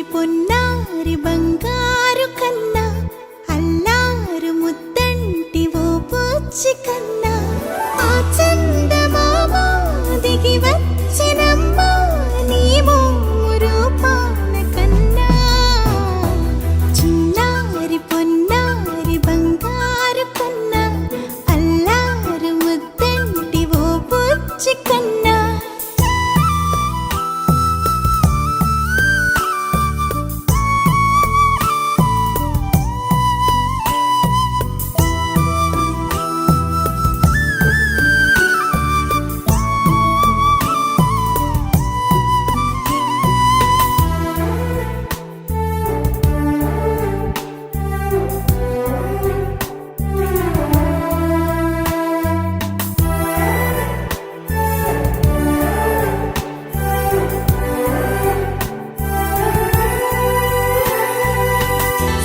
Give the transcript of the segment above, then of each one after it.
పొన్నారి బంగారు కన్నా అల్లారు ముద్దంటి ఓ పూచి కన్నా ఆ చందమామ దిగి వచ్చినమ్మా నీ రూపాల కన్నా చిన్నారి పొన్నారి బంగారు కన్నా అల్లారు ముద్దంటి ఓ పూచి కన్నా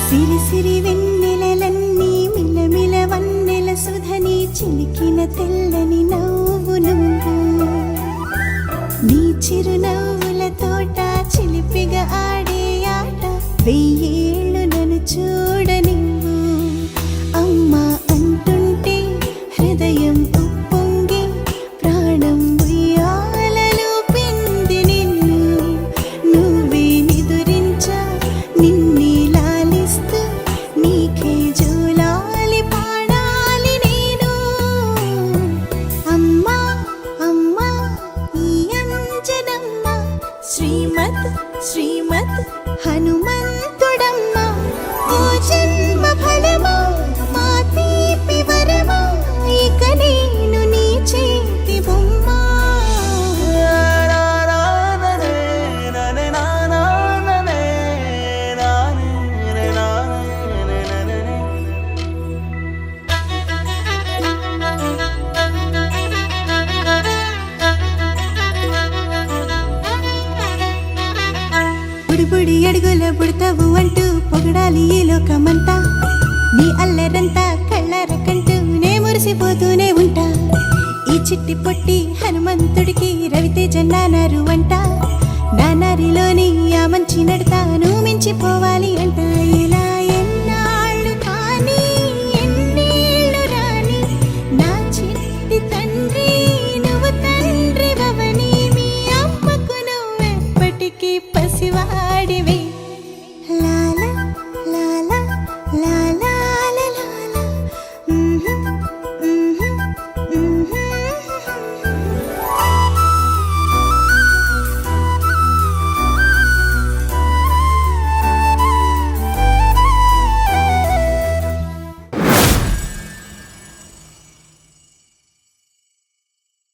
సిరి సిరి వెన్నెలలన్నీ మిలమిల వన్నెల సుధని చిలికిన తెల్లని నవ్వు నువ్వు నీ చిరునవ్వుల తోట చిలిపిగా ఆడే ఆట వెయ్యేళ్ళు నన్ను చూడనివ్వు అమ్మా అంటుంటే హృదయం ఉప్పొంగి ప్రాణం ఉయ్యాలలో పిండి నిన్ను నువ్వే నిదురించా నిన్నే నీకే జూలాలి పాడాలి నేను అమ్మా అమ్మా ఈ అంజనమ్మ శ్రీమత్ శ్రీమత్ హనుమంతుడమ్మ ఓ జన్మ ఫలమా మా తీపి వరమా ఇక నేను నీ చేతి బొమ్మ బుడి అడుగుల బుడతావు అంటూ పొగడాలి ఈ లోకమంతా నీ అల్లరంతా కళ్ళారకంటూ నే మురిసిపోతూనే ఉంటా ఈ చిట్టి పొట్టి హనుమంతుడికి రవితేజ నానారు అంట నానారిలోని ఆ మంచి నడతాను మించిపోవాలి అంట ఇలా ఎన్నాళ్ళు కానీ ఎన్నేళ్ళు రాని నా చిట్టి తండ్రి నువ్వు తండ్రి భవని మీ అమ్మకు నువ్వెప్పటికీ పసివాడివి